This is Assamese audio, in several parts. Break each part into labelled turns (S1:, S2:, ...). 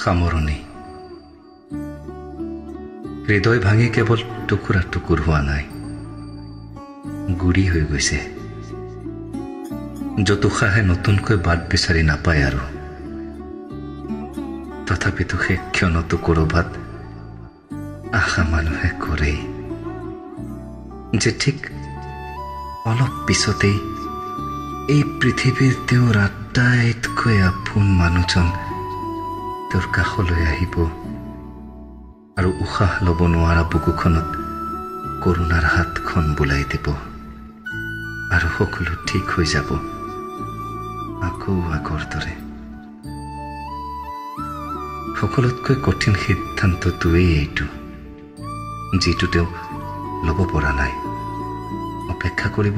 S1: সামৰণি হৃদয় ভাঙি কেৱল টুকুৰা টুকুৰ হোৱা নাই, গুৰি হৈ গৈছে, য'ত উশাহে নতুনকৈ বাট বিচাৰি নাপায়। আৰু তথাপিতো সেই ক্ষণতো ক'ৰবাত আশা মানুহে কৰেই যে ঠিক অলপ পিছতেই এই পৃথিৱীৰ তেওঁৰ আটাইতকৈ আপোন মানুহজন তেওঁৰ কাষলৈ আহিব আৰু উশাহ ল'ব নোৱাৰা বুকুখনত কৰুণাৰ হাতখন বুলাই দিব আৰু সকলো ঠিক হৈ যাব আকৌ আগৰ দৰে। সকলোতকৈ কঠিন সিদ্ধান্তটোৱেই এইটো, যিটো তেওঁ ল'ব পৰা নাই। অপেক্ষা কৰিব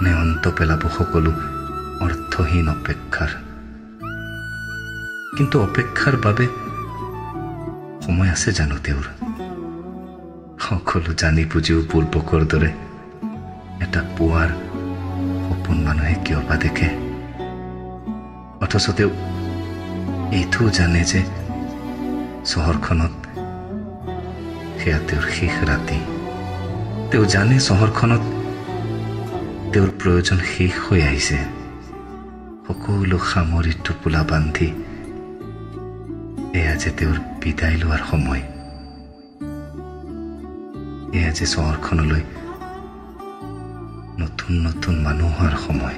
S1: নে অন্ত পেলাব সকলো অৰ্থহীন অপেক্ষাৰ? কিন্তু অপেক্ষাৰ বাবে সময় আছে জানো তেওঁৰ? সকলো জানি বুজিও পূৰ্বকৰ দৰে এটা পুৱাৰ সপোন মানুহে কিয় বা দেখে? অথচ তেওঁ এইটোও জানে যে চহৰখনত সেয়া তেওঁৰ শেষ ৰাতি। তেওঁ জানে চহৰখনত তেওঁৰ প্ৰয়োজন শেষ হৈ আহিছে, সকলো সামৰি টোপোলা বান্ধি এয়া যে তেওঁৰ বিদায় লোৱাৰ সময়। এয়া যে চহৰখনলৈ নতুন নতুন মানুহ হোৱাৰ সময়।